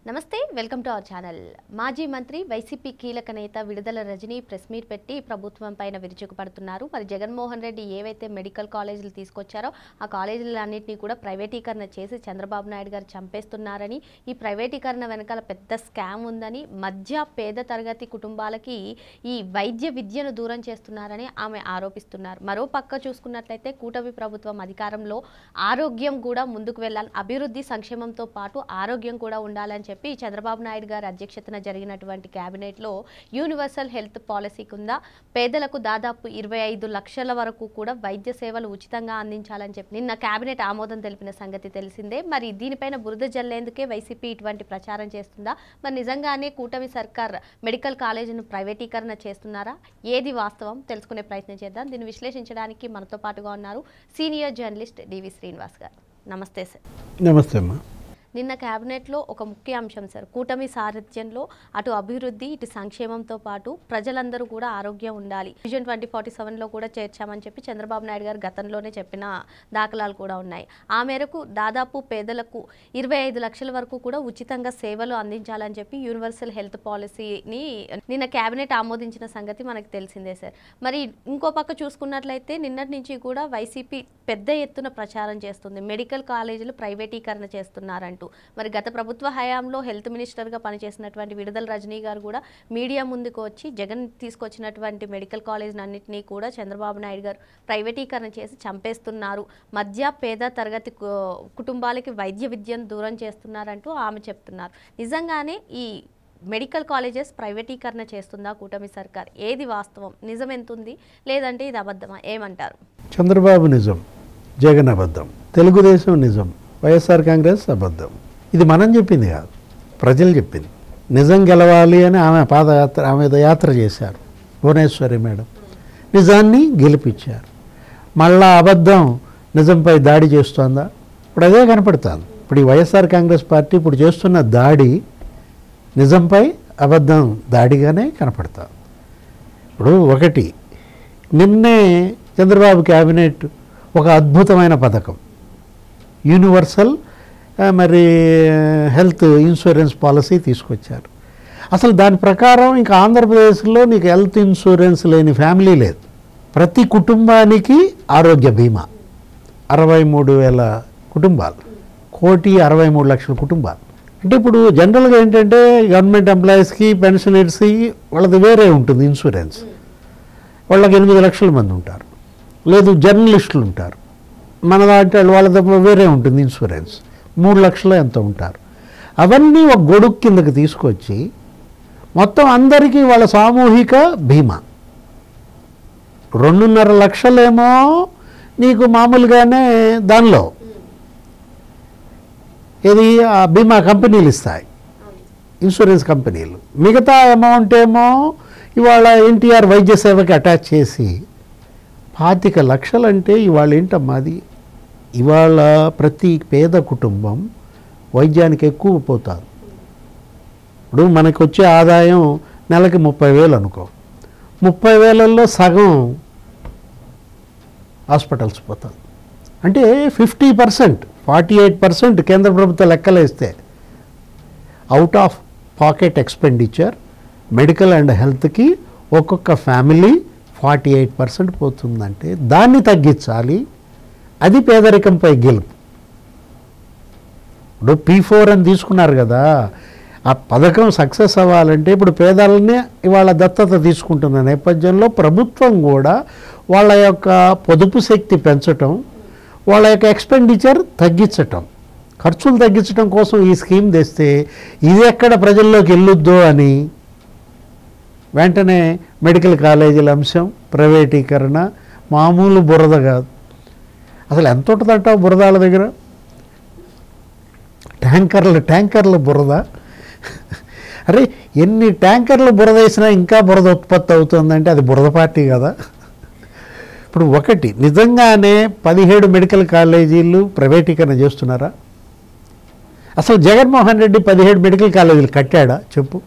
నమస్తే welcome to our channel. మాజీ మంత్రి వైసీపీ కీలక నేత విడుదల రజనీ ప్రెస్ మీట్ పెట్టి ప్రభుత్వం పైన విరుచుకుపడుతున్నారు. మరి జగన్మోహన్ రెడ్డి ఏవైతే మెడికల్ కాలేజీలు తీసుకొచ్చారో ఆ కాలేజీలన్నింటినీ కూడా ప్రైవేటీకరణ చేసి చంద్రబాబు నాయుడు గారు చంపేస్తున్నారని, ఈ ప్రైవేటీకరణ వెనకాల పెద్ద స్కామ్ ఉందని, మధ్య పేద తరగతి కుటుంబాలకి ఈ వైద్య విద్యను దూరం చేస్తున్నారని ఆమె ఆరోపిస్తున్నారు. మరో పక్క చూసుకున్నట్లయితే కూటమి ప్రభుత్వం అధికారంలో ఆరోగ్యం కూడా ముందుకు వెళ్ళాలి, అభివృద్ధి సంక్షేమంతో పాటు ఆరోగ్యం కూడా ఉండాలని చెప్పి చంద్రబాబు నాయుడు గారి అధ్యక్షతన జరిగినటువంటి కేబినెట్లో యూనివర్సల్ హెల్త్ పాలసీ కింద పేదలకు దాదాపు 25 లక్షల వరకు కూడా వైద్య సేవలు ఉచితంగా అందించాలని చెప్పి నిన్న కేబినెట్ ఆమోదం తెలిపిన సంగతి తెలిసిందే. మరి దీనిపైన బురద జల్లేందుకే వైసీపీ ఇటువంటి ప్రచారం చేస్తుందా? మరి నిజంగానే కూటమి సర్కార్ మెడికల్ కాలేజీను ప్రైవేటీకరణ చేస్తున్నారా? ఏది వాస్తవం తెలుసుకునే ప్రయత్నం చేద్దాం. దీన్ని విశ్లేషించడానికి మనతో పాటుగా ఉన్నారు సీనియర్ జర్నలిస్ట్ డివి శ్రీనివాస్ గారు. నమస్తే సార్. నమస్తే అమ్మా. నిన్న కేబినెట్లో ఒక ముఖ్య అంశం సార్, కూటమి సారథ్యంలో అటు అభివృద్ధి ఇటు సంక్షేమంతో పాటు ప్రజలందరూ కూడా ఆరోగ్యం ఉండాలి, విజన్ 2047లో కూడా చేర్చామని చెప్పి చంద్రబాబు నాయుడు గారు గతంలోనే చెప్పిన దాఖలాలు కూడా ఉన్నాయి. ఆ మేరకు దాదాపు పేదలకు 25 లక్షల వరకు కూడా ఉచితంగా సేవలు అందించాలని చెప్పి యూనివర్సల్ హెల్త్ పాలసీని నిన్న కేబినెట్ ఆమోదించిన సంగతి మనకు తెలిసిందే సార్. మరి ఇంకో పక్క చూసుకున్నట్లయితే నిన్నటి నుంచి కూడా వైసీపీ పెద్ద ఎత్తున ప్రచారం చేస్తుంది, మెడికల్ కాలేజీలు ప్రైవేటీకరణ చేస్తున్నారంటూ. మరి గత ప్రభుత్వ హయాంలో హెల్త్ మినిస్టర్గా పనిచేసినటువంటి విడుదల రజనీ గారు కూడా మీడియా ముందుకు వచ్చి జగన్ తీసుకొచ్చినటువంటి మెడికల్ కాలేజ్ అన్నింటినీ కూడా చంద్రబాబు నాయుడు గారు ప్రైవేటీకరణ చేసి చంపేస్తున్నారు, మధ్య పేద తరగతి కుటుంబాలకి వైద్య విద్యను దూరం చేస్తున్నారంటూ ఆమె చెప్తున్నారు. నిజంగానే ఈ మెడికల్ కాలేజెస్ ప్రైవేటీకరణ చేస్తుందా కూటమి సర్కార్? ఏది వాస్తవం? నిజం ఎంతుంది, లేదంటే ఇది అబద్ధమా? ఏమంటారు? చంద్రబాబు నిజం, జగన్ అబద్ధం, తెలుగుదేశం నిజం, వైఎస్ఆర్ కాంగ్రెస్ అబద్ధం. ఇది మనం చెప్పింది కాదు, ప్రజలు చెప్పింది. నిజం గెలవాలి అని ఆమె యాత్ర చేశారు భువనేశ్వరి మేడం, నిజాన్ని గెలిపించారు. మళ్ళా అబద్ధం నిజంపై దాడి చేస్తోందా? ఇప్పుడు అదే కనపడుతుంది. ఇప్పుడు ఈ వైఎస్ఆర్ కాంగ్రెస్ పార్టీ ఇప్పుడు చేస్తున్న దాడి నిజంపై అబద్ధం దాడిగానే కనపడుతుంది. ఇప్పుడు ఒకటి, నిన్నే చంద్రబాబు క్యాబినెట్ ఒక అద్భుతమైన పథకం యూనివర్సల్ హెల్త్ ఇన్సూరెన్స్ పాలసీ తీసుకొచ్చారు. అసలు దాని ప్రకారం ఇంకా ఆంధ్రప్రదేశ్లో నీకు హెల్త్ ఇన్సూరెన్స్ లేని ఫ్యామిలీ లేదు. ప్రతి కుటుంబానికి ఆరోగ్య బీమా, 63,000 కుటుంబాలు, 1,63,00,000 కుటుంబాలు. అంటే ఇప్పుడు జనరల్గా ఏంటంటే గవర్నమెంట్ ఎంప్లాయీస్కి, పెన్షనర్స్కి వాళ్ళది వేరే ఉంటుంది ఇన్సూరెన్స్. వాళ్ళకి 8 లక్షల మంది ఉంటారు, లేదు జర్నలిస్టులు ఉంటారు, మన దాంట్లో వాళ్ళది వేరే ఉంటుంది ఇన్సూరెన్స్, 3 లక్షలు ఎంత ఉంటారు. అవన్నీ ఒక గొడుగు కిందకి తీసుకొచ్చి మొత్తం అందరికీ వాళ్ళ సామూహిక బీమా. 2.5 లక్షలేమో నీకు మామూలుగానే దానిలో ఇది ఆ బీమా కంపెనీలు ఇస్తాయి, ఇన్సూరెన్స్ కంపెనీలు. మిగతా అమౌంట్ ఏమో ఇవాళ ఎన్టీఆర్ వైద్య సేవకి అటాచ్ చేసి 25 లక్షలు అంటే ఇవాళ ఏంటమ్మా అది? ఇవాళ ప్రతి పేద కుటుంబం వైద్యానికి ఎక్కువ పోతుంది. ఇప్పుడు మనకు వచ్చే ఆదాయం నెలకి 30,000 అనుకో, 30,000లో సగం హాస్పిటల్స్ పోతుంది. అంటే 50%, 48% కేంద్ర ప్రభుత్వ లెక్కలేస్తే out of pocket expenditure medical and హెల్త్కి ఒక్కొక్క ఫ్యామిలీ 48% పోతుందంటే దాన్ని తగ్గించాలి. అది పేదరికంపై గెలుపు. ఇప్పుడు P4 అని తీసుకున్నారు కదా, ఆ పథకం సక్సెస్ అవ్వాలంటే ఇప్పుడు పేదలని ఇవాళ దత్తత తీసుకుంటున్న నేపథ్యంలో ప్రభుత్వం కూడా వాళ్ళ యొక్క పొదుపు శక్తి పెంచటం, వాళ్ళ యొక్క ఎక్స్పెండిచర్ తగ్గించటం, ఖర్చులు తగ్గించడం కోసం ఈ స్కీమ్ తెస్తే ఇది ఎక్కడ ప్రజల్లోకి వెళ్ళొద్దో అని వెంటనే మెడికల్ కాలేజీల అంశం ప్రైవేటీకరణ మామూలు బురద కాదు. అసలు ఎంత ఉంటుందంటావు బురదాల దగ్గర? ట్యాంకర్ల బురద. అరే ఎన్ని ట్యాంకర్లు బురద వేసినా ఇంకా బురద ఉత్పత్తి అవుతుందంటే అది బురద పార్టీ కదా. ఇప్పుడు ఒకటి, నిజంగానే 17 మెడికల్ కాలేజీలు ప్రైవేటీకరణ చేస్తున్నారా? అసలు జగన్మోహన్ రెడ్డి 17 మెడికల్ కాలేజీలు కట్టాడా చెప్పు?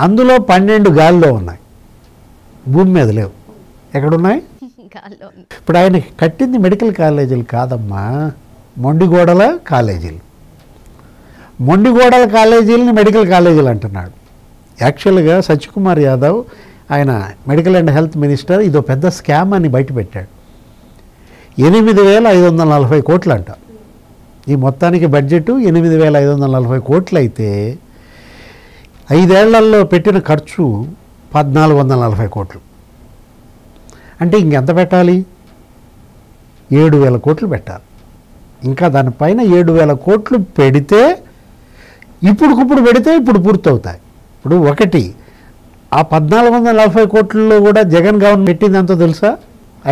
అందులో 12 గాల్లో ఉన్నాయి, భూమి మీద లేవు. ఎక్కడున్నాయి? ఇప్పుడు ఆయన కట్టింది మెడికల్ కాలేజీలు కాదమ్మా, మొండిగోడల కాలేజీలు. మొండిగోడల కాలేజీలని మెడికల్ కాలేజీలు అంటున్నాడు. యాక్చువల్గా సత్యకుమార్ యాదవ్ ఆయన మెడికల్ అండ్ హెల్త్ మినిస్టర్ ఇదో పెద్ద స్కామ్ అని బయటపెట్టాడు. 8,540 కోట్లు అంట. ఈ మొత్తానికి బడ్జెట్ 8,540 కోట్లు అయితే 5 ఏళ్లలో పెట్టిన ఖర్చు 1,440 కోట్లు. అంటే ఇంకెంత పెట్టాలి? 7,000 కోట్లు పెట్టాలి. ఇంకా దానిపైన 7,000 కోట్లు పెడితే ఇప్పుడు పెడితే ఇప్పుడు పూర్తవుతాయి. ఇప్పుడు ఒకటి ఆ 1,440 కోట్లలో కూడా జగన్ గవర్నమెంట్ పెట్టింది ఎంతో తెలుసా?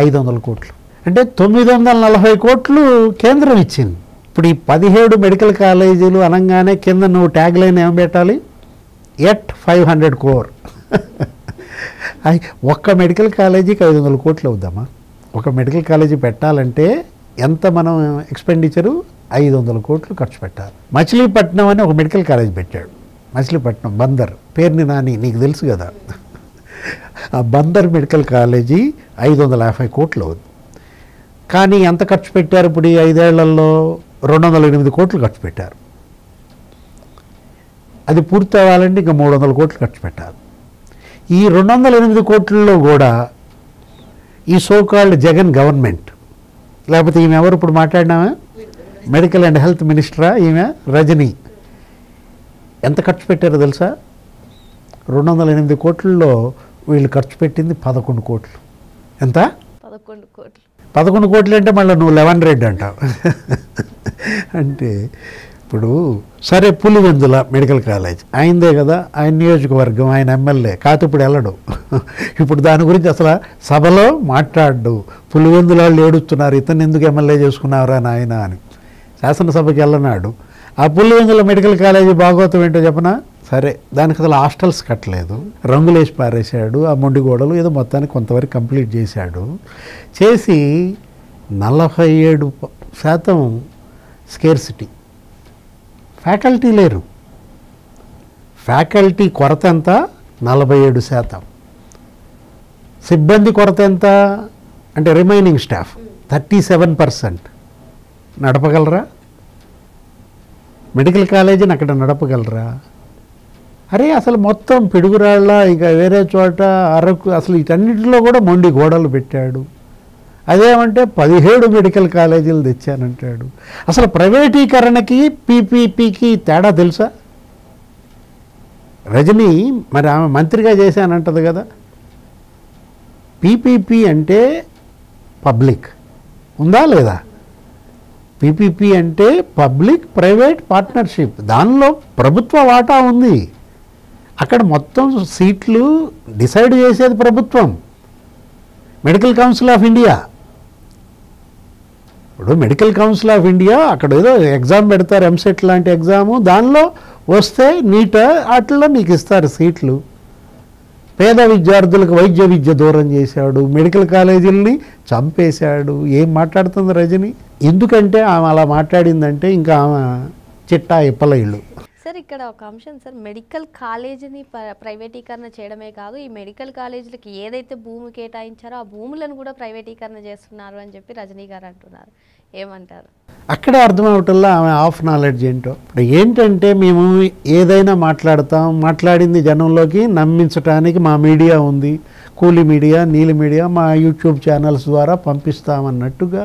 500 కోట్లు. అంటే 940 కోట్లు కేంద్రం ఇచ్చింది. ఇప్పుడు ఈ 17 మెడికల్ కాలేజీలు అనగానే కింద నువ్వు ట్యాగ్ లైన్ ఏం పెట్టాలి? At 500 crore. ఒక్క మెడికల్ కాలేజీకి 500 కోట్లు అవుద్దామా? ఒక మెడికల్ కాలేజీ పెట్టాలంటే ఎంత మనం ఎక్స్పెండిచరు? 500 కోట్లు ఖర్చు పెట్టాలి. మచిలీపట్నం అని ఒక మెడికల్ కాలేజ్ పెట్టాడు. మచిలీపట్నం బందర్, పేరుని నాని నీకు తెలుసు కదా. ఆ బందర్ మెడికల్ కాలేజీ 550 కోట్లు అవుతుంది. కానీ ఎంత ఖర్చు పెట్టారు? ఇప్పుడు ఈ 5 ఏళ్లలో 208 కోట్లు ఖర్చు పెట్టారు. అది పూర్తి అవ్వాలంటే ఇంకా 300 కోట్లు ఖర్చు పెట్టాలి. ఈ 208 కోట్లలో కూడా ఈ సోకాల్డ్ జగన్ గవర్నమెంట్, లేకపోతే ఈమె ఎవరు ఇప్పుడు మాట్లాడినామా, మెడికల్ అండ్ హెల్త్ మినిస్టరా, ఈమె రజనీ, ఎంత ఖర్చు పెట్టారో తెలుసా? 208 కోట్లలో వీళ్ళు ఖర్చు పెట్టింది 11 కోట్లు. ఎంత? 11 కోట్లు. 11 కోట్లు అంటే మళ్ళీ నువ్వు 11 రెడ్డి అంటావు. అంటే ఇప్పుడు సరే, పులివెందుల మెడికల్ కాలేజ్ ఆయనదే కదా, ఆయన నియోజకవర్గం, ఆయన ఎమ్మెల్యే, కాదు ఇప్పుడు వెళ్ళడు. ఇప్పుడు దాని గురించి అసలు సభలో మాట్లాడు. పులివెందుల వాళ్ళు ఏడుస్తున్నారు, ఇతను ఎందుకు ఎమ్మెల్యే చేసుకున్నారా నాయన అని. శాసనసభకి వెళ్ళనాడు. ఆ పులివెందుల మెడికల్ కాలేజీ భాగవతం ఏంటో చెప్పనా? సరే, దానికి అసలు హాస్టల్స్ కట్టలేదు, రంగులేసి పారేశాడు, ఆ మొండిగోడలు ఏదో మొత్తానికి కొంతవరకు కంప్లీట్ చేశాడు. చేసి 47% స్కేర్సిటీ, ఫ్యాకల్టీ లేరు. ఫ్యాకల్టీ కొరత ఎంత? 47%. సిబ్బంది కొరత ఎంత అంటే రిమైనింగ్ స్టాఫ్ 37%. నడపగలరా? మెడికల్ కాలేజీని అక్కడ నడపగలరా? అరే అసలు మొత్తం పిడుగురాళ్ళ, ఇక వేరే చోట అరకు, అసలు వీటన్నిటిలో కూడా మొండి గోడలు పెట్టాడు. అదేమంటే 17 మెడికల్ కాలేజీలు తెచ్చానంటాడు. అసలు ప్రైవేటీకరణకి పీపీపీకి తేడా తెలుసా? రజనీ మరి ఆమె మంత్రిగా చేశానంటది కదా. పీపీపీ అంటే పబ్లిక్ ఉందా లేదా? పీపీపీ అంటే పబ్లిక్ ప్రైవేట్ పార్ట్నర్షిప్, దానిలో ప్రభుత్వ వాటా ఉంది. అక్కడ మొత్తం సీట్లు డిసైడ్ చేసేది ప్రభుత్వం, మెడికల్ కౌన్సిల్ ఆఫ్ ఇండియా. ఇప్పుడు మెడికల్ కౌన్సిల్ ఆఫ్ ఇండియా అక్కడ ఏదో ఎగ్జామ్ పెడతారు, ఎంసెట్ లాంటి ఎగ్జాము, దానిలో వస్తే నీట్ అట్లా నీకు ఇస్తారు సీట్లు. పేద విద్యార్థులకు వైద్య విద్య దూరం చేశాడు, మెడికల్ కాలేజీలని చంపేశాడు. ఏం మాట్లాడుతుంది రజని? ఎందుకంటే ఆమె అలా మాట్లాడిందంటే ఇంకా ఆమె చిట్టా ఇప్పల ఇళ్ళు. సార్ ఇక్కడ ఒక అంశం సార్, మెడికల్ కాలేజీని ప్రైవేటీకరణ చేయడమే కాదు, ఈ మెడికల్ కాలేజీలకి ఏదైతే భూమి కేటాయించారో ఆ భూములను కూడా ప్రైవేటీకరణ చేస్తున్నారు అని చెప్పి రజనీ గారు అంటున్నారు. ఏమంటారు? అక్కడే అర్థమవటంలో ఆమె ఆఫ్ నాలెడ్జ్ ఏంటో. ఇప్పుడు ఏంటంటే మేము ఏదైనా మాట్లాడతాం, మాట్లాడింది జనంలోకి నమ్మించడానికి మా మీడియా ఉంది, కూలి మీడియా, నీలి మీడియా, మా యూట్యూబ్ ఛానల్స్ ద్వారా పంపిస్తామన్నట్టుగా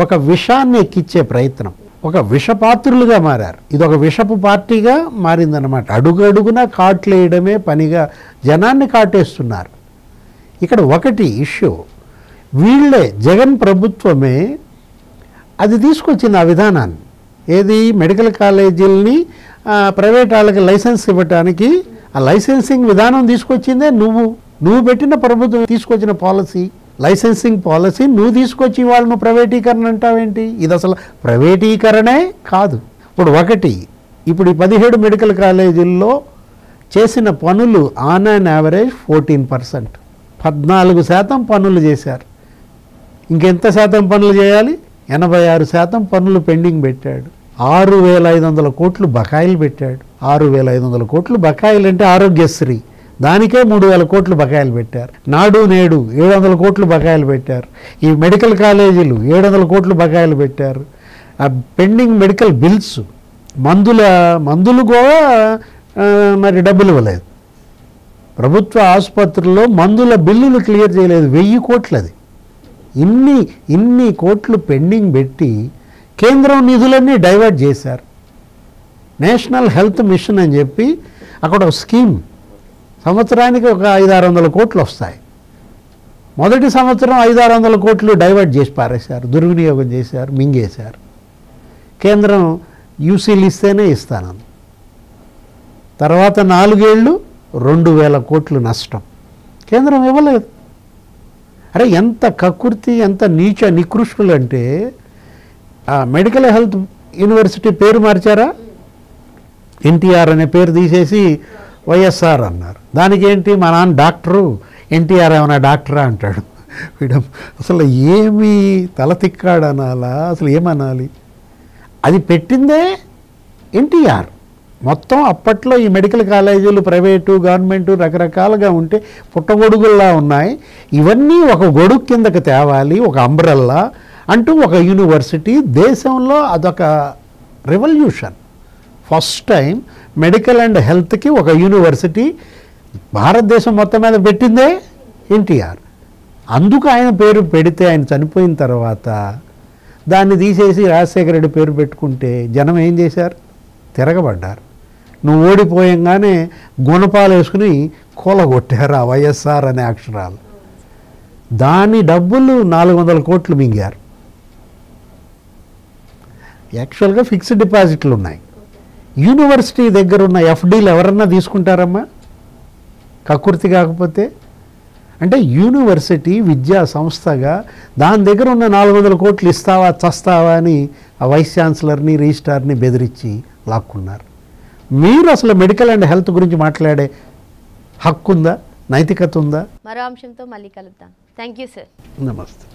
ఒక విషాన్ని ఎక్కిచ్చే ప్రయత్నం, ఒక విషపాత్రులుగా మారారు. ఇది ఒక విషపు పార్టీగా మారిందన్నమాట. అడుగడుగునా కాట్లేయడమే పనిగా జనాన్ని కాటేస్తున్నారు. ఇక్కడ ఒకటి ఇష్యూ, వీళ్ళే జగన్ ప్రభుత్వమే అది తీసుకొచ్చింది ఆ విధానాన్ని. ఏది? మెడికల్ కాలేజీలని ప్రైవేట్ వాళ్ళకి లైసెన్స్ ఇవ్వటానికి ఆ లైసెన్సింగ్ విధానం తీసుకొచ్చిందే నువ్వు పెట్టిన ప్రభుత్వం తీసుకొచ్చిన పాలసీ, లైసెన్సింగ్ పాలసీ నువ్వు తీసుకొచ్చి వాళ్ళను ప్రైవేటీకరణ అంటావేంటి? ఇది అసలు ప్రైవేటీకరణే కాదు. ఇప్పుడు ఒకటి, ఇప్పుడు ఈ 17 మెడికల్ కాలేజీల్లో చేసిన పనులు ఆన్ అండ్ యావరేజ్ 14%, 14% పనులు చేశారు. ఇంకెంత శాతం పనులు చేయాలి? 86% పనులు పెండింగ్ పెట్టాడు. 6,500 కోట్లు బకాయిలు పెట్టాడు. 6,500 కోట్లు బకాయిలు అంటే ఆరోగ్యశ్రీ, దానికే 3,000 కోట్లు బకాయిలు పెట్టారు. నాడు నేడు 700 కోట్లు బకాయిలు పెట్టారు. ఈ మెడికల్ కాలేజీలు 700 కోట్లు బకాయిలు పెట్టారు. ఆ పెండింగ్ మెడికల్ బిల్స్ మందులు కూడా మరి డబ్బులు ఇవ్వలేదు. ప్రభుత్వ ఆసుపత్రుల్లో మందుల బిల్లులు క్లియర్ చేయలేదు. 1000 కోట్లు అది. ఇన్ని కోట్లు పెండింగ్ పెట్టి కేంద్రం నిధులన్నీ డైవర్ట్ చేశారు. నేషనల్ హెల్త్ మిషన్ అని చెప్పి అక్కడ ఒక స్కీమ్, సంవత్సరానికి ఒక 500-600 కోట్లు వస్తాయి. మొదటి సంవత్సరం 500-600 కోట్లు డైవర్ట్ చేసి పారేశారు, దుర్వినియోగం చేశారు, మింగేశారు. కేంద్రం యూసీలు ఇస్తేనే ఇస్తాను. తర్వాత 4 ఏళ్ళు 2000 కోట్లు నష్టం. కేంద్రం ఇవ్వలేదు. అరే ఎంత కక్కుర్తి, ఎంత నీచ నికృష్టులు అంటే, మెడికల్ హెల్త్ యూనివర్సిటీ పేరు మార్చారా? ఎన్టీఆర్ అనే పేరు తీసేసి వైఎస్ఆర్ అన్నారు. దానికి ఏంటి, మా నాన్న డాక్టరు, ఎన్టీఆర్ ఏమైనా డాక్టరా అంటాడు. వీడు అసలు ఏమి తల తిక్కాడనాలా, అసలు ఏమనాలి? అది పెట్టిందే ఎన్టీఆర్. మొత్తం అప్పట్లో ఈ మెడికల్ కాలేజీలు ప్రైవేటు గవర్నమెంటు రకరకాలుగా ఉంటే పుట్టగొడుగుల్లా ఉన్నాయి. ఇవన్నీ ఒక గొడుగు కిందకి తేవాలి, ఒక అంబ్రెల్లా అంటూ ఒక యూనివర్సిటీ. దేశంలో అదొక revolution. First time medical and హెల్త్కి ఒక యూనివర్సిటీ భారతదేశం మొత్తం మీద పెట్టిందే ఎన్టీఆర్. అందుకు ఆయన పేరు పెడితే, ఆయన చనిపోయిన తర్వాత దాన్ని తీసేసి రాజశేఖర రెడ్డి పేరు పెట్టుకుంటే జనం ఏం చేశారు? తిరగబడ్డారు. నువ్వు ఓడిపోయంగానే గుణపాలు వేసుకుని కూలగొట్టారు ఆ వైఎస్ఆర్ అనే అక్షరాలు. దాని డబ్బులు 400 కోట్లు మింగారు. యాక్చువల్గా ఫిక్స్డ్ డిపాజిట్లు ఉన్నాయి. యూనివర్సిటీ దగ్గర ఉన్న ఎఫ్డీలు ఎవరన్నా తీసుకుంటారమ్మా కక్కుర్తి కాకపోతే? అంటే యూనివర్సిటీ విద్యా సంస్థగా దాని దగ్గర ఉన్న 400 కోట్లు ఇస్తావా చస్తావా అని ఆ వైస్ ఛాన్సలర్ని రిజిస్ట్రార్ని బెదిరించి లాక్కున్నారు. మీరు అసలు మెడికల్ అండ్ హెల్త్ గురించి మాట్లాడే హక్కు ఉందా, నైతికత ఉందా? మరో అంశంతో మళ్ళీ కలుద్దాం. Thank you sir. నమస్తే.